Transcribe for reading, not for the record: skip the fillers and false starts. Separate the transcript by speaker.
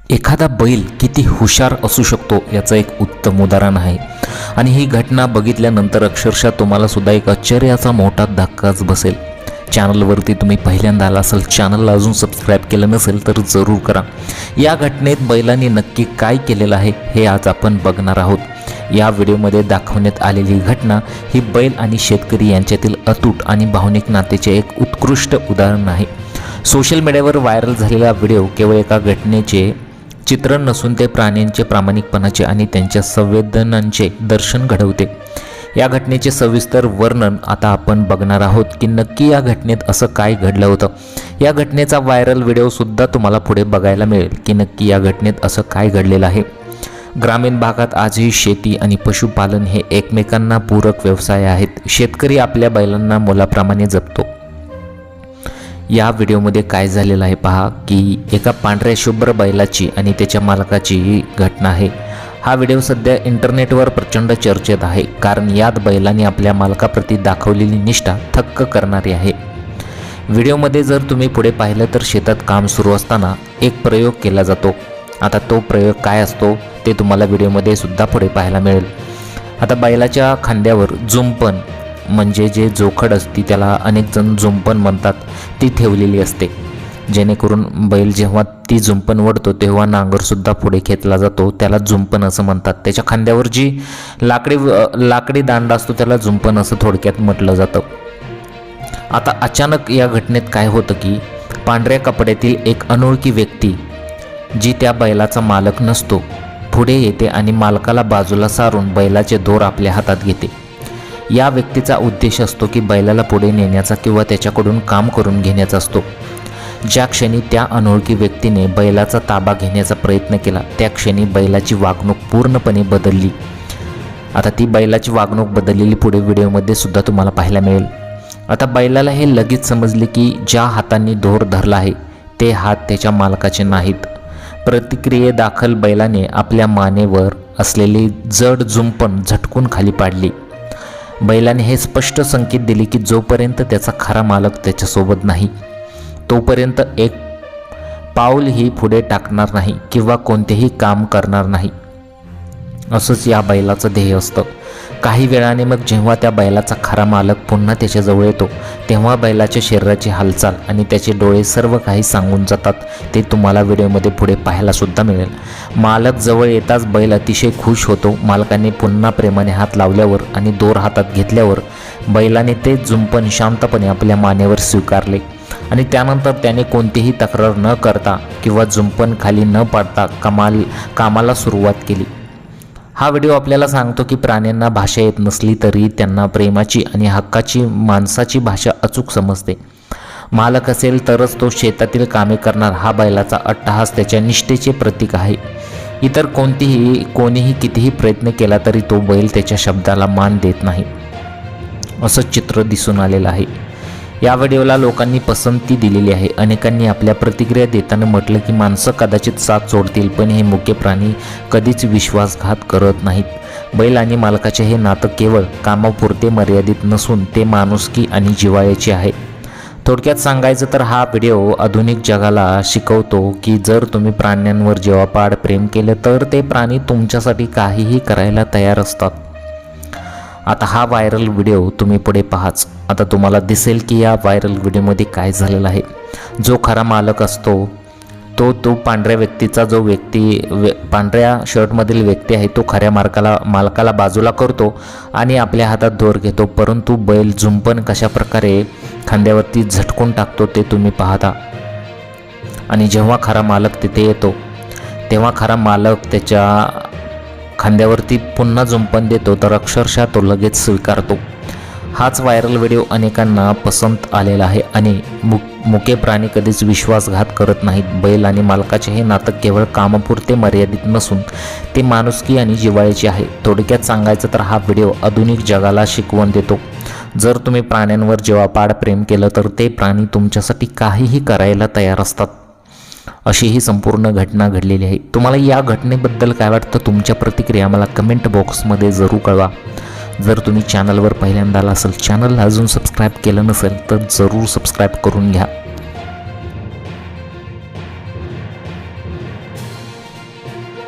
Speaker 1: एखादा बैल किती हुशार असू शकतो याचं एक उत्तम उदाहरण आहे. आणि ही घटना बघितल्यानंतर अक्षरशः तुम्हाला सुद्धा एक आश्चर्याचा मोठा धक्काच बसेल. चॅनलवरती तुम्ही पहिल्यांदा आला असाल, चॅनलला अजून सबस्क्राईब केलं नसेल तर जरूर करा. या घटनेत बैलांनी नक्की काय केलेलं आहे हे आज आपण बघणार आहोत. या व्हिडिओमध्ये दाखवण्यात आलेली घटना ही बैल आणि शेतकरी यांच्यातील अतूट आणि भावनिक नातेचे एक उत्कृष्ट उदाहरण आहे. सोशल मीडियावर व्हायरल झालेला व्हिडिओ केवळ एका घटनेचे चित्रण नसून ते प्राण्यांचे प्रामाणिकपणाचे आणि त्यांच्या संवेदनांचे दर्शन घडवते. या घटनेचे सविस्तर वर्णन आता आपण बघणार आहोत की नक्की या घटनेत असं काय घडलं होतं. या घटनेचा व्हायरल व्हिडिओसुद्धा तुम्हाला पुढे बघायला मिळेल की नक्की या घटनेत असं काय घडलेलं आहे. ग्रामीण भागात आजही शेती आणि पशुपालन हे एकमेकांना पूरक व्यवसाय आहेत. शेतकरी आपल्या बैलांना मुलाप्रमाणे जपतो. या व्हिडिओमध्ये काय झालेलं आहे पहा की एका पांढऱ्या शुभ्र बैलाची आणि त्याच्या मालकाची ही घटना आहे. हा व्हिडिओ सध्या इंटरनेटवर प्रचंड चर्चेत आहे कारण यात बैलांनी आपल्या मालकाप्रती दाखवलेली निष्ठा थक्क करणारी आहे. व्हिडिओमध्ये जर तुम्ही पुढे पाहिलं तर शेतात काम सुरू असताना एक प्रयोग केला जातो. आता तो प्रयोग काय असतो ते तुम्हाला व्हिडिओमध्ये सुद्धा पुढे पाहायला मिळेल. आता बैलाच्या खांद्यावर जुंपण म्हणजे जे जोखड असते त्याला अनेक जण जुंपण म्हणतात, ती ठेवलेली असते. जेणेकरून बैल जेव्हा ती जुंपण वडतो तेव्हा नांगरसुद्धा पुढे खेचला जातो, त्याला जुंपण असं म्हणतात. त्याच्या खांद्यावर जी लाकडी दांडा असतो त्याला जुंपण असं थोडक्यात म्हटलं जातं. आता अचानक या घटनेत काय होतं की पांढऱ्या कपड्यातील एक अनोळखी व्यक्ती जी त्या बैलाचा मालक नसतो पुढे येते आणि मालकाला बाजूला सारून बैलाचे दोर आपल्या हातात घेते. या व्यक्तीचा उद्देश असतो की बैलाला पुढे नेण्याचा किंवा त्याच्याकडून काम करून घेण्याचा असतो. ज्या क्षणी त्या अनोळखी व्यक्तीने बैलाचा ताबा घेण्याचा प्रयत्न केला त्या क्षणी बैलाची वागणूक पूर्णपणे बदलली. आता ती बैलाची वागणूक बदललेली पुढे व्हिडिओमध्ये सुद्धा तुम्हाला पाहायला मिळेल. आता बैलाला हे लगेच समजले की ज्या हातांनी दोर धरला आहे ते हात त्याच्या मालकाचे नाहीत. प्रतिक्रियेदाखल बैलाने आपल्या मानेवर असलेली जड जुंपण झटकून खाली पाडली. बैलाने हे स्पष्ट संकेत दिले की जोपर्यंत त्याचा खरा मालक त्याच्यासोबत नाही तोपर्यंत एक पाऊलही पुढे टाकणार नाही किंवा कोणतेही काम करणार नाही. असंच या बैलाचं ध्येय असतं. काही वेळाने मग जेव्हा त्या बैलाचा खरा मालक पुन्हा त्याच्याजवळ येतो तेव्हा बैलाच्या शरीराची हालचाल आणि त्याचे डोळे सर्व काही सांगून जातात. ते तुम्हाला व्हिडिओमध्ये पुढे पाहायला सुद्धा मिळेल. मालक जवळ येताच बैल अतिशय खुश होतो. मालकाने पुन्हा प्रेमाने हात लावल्यावर आणि दोर हातात घेतल्यावर बैलाने ते जुंपण शांतपणे आपल्या मानेवर स्वीकारले आणि त्यानंतर त्याने कोणतीही तक्रार न करता किंवा जुंपण खाली न पाडता कामाला सुरुवात केली. हा व्हिडिओ आपल्याला सांगतो की प्राण्यांना भाषा येत नसली तरी त्यांना प्रेमाची आणि हक्काची माणसाची भाषा अचूक समजते. मालक असेल तरच तो शेतातील कामे करणार हा बैलाचा अट्टहास त्याच्या निष्ठेचे प्रतीक आहे. इतर कोणीही कितीही प्रयत्न केला तरी तो बैल त्याच्या शब्दाला मान देत नाही. असं चित्र दिसून आलेलं आहे. या व्हिडिओला लोकांनी पसंती दिलेली आहे. अनेकांनी आपल्या प्रतिक्रिया देताना म्हटलं की माणसं कदाचित साथ सोडतील पण हे मुके प्राणी कधीच विश्वासघात करत नाहीत. बैल आणि मालकाचे हे नातं केवळ कामापुरते मर्यादित नसून ते माणुसकी आणि जिव्हाळ्याचे आहे. थोडक्यात सांगायचं तर हा व्हिडिओ आधुनिक जगाला शिकवतो की जर तुम्ही प्राण्यांवर जीवापाड प्रेम केलं तर ते प्राणी तुमच्यासाठी काहीही करायला तयार असतात. आता हा व्हायरल व्हिडिओ तुम्ही पुढे पाहाच. आता तुम्हाला दिसेल की या व्हायरल व्हिडिओमध्ये काय झालेलं आहे. जो खरा मालक असतो तो पांढऱ्या व्यक्तीचा पांढऱ्या शर्टमधील व्यक्ती आहे तो खऱ्या मालकाला बाजूला करतो आणि आपल्या हातात दोर घेतो. परंतु बैल जुंपण कशा प्रकारे खांद्यावरती झटकून टाकतो ते तुम्ही पाहता. आणि जेव्हा खरा मालक तिथे येतो तेव्हा खरा मालक त्याच्या खांद्यावरती पुन्हा जुंपण देतो तर अक्षरशः तो लगेच स्वीकारतो. हाच व्हायरल व्हिडिओ अनेकांना पसंत आलेला आहे. आणि मुके प्राणी कधीच विश्वासघात करत नाहीत. बैल आणि मालकाचे हे नातं केवळ कामापुरते मर्यादित नसून ते माणुसकी आणि जिव्हाळ्याचे आहे. थोडक्यात सांगायचं तर हा व्हिडिओ आधुनिक जगाला शिकवण देतो. जर तुम्ही प्राण्यांवर जीवापाड प्रेम केलं तर ते प्राणी तुमच्यासाठी काहीही करायला तयार असतात. अशी ही संपूर्ण घटना घडलेली आहे. तुम्हाला या घटनेबद्दल काय वाटतं? तुमच्या प्रतिक्रिया मला कमेंट बॉक्समध्ये जरूर कळवा. जर तुम्ही चॅनलवर पहिल्यांदा आला असेल, चॅनलला अजून सबस्क्राईब केलं नसेल तर जरूर सबस्क्राईब करून घ्या.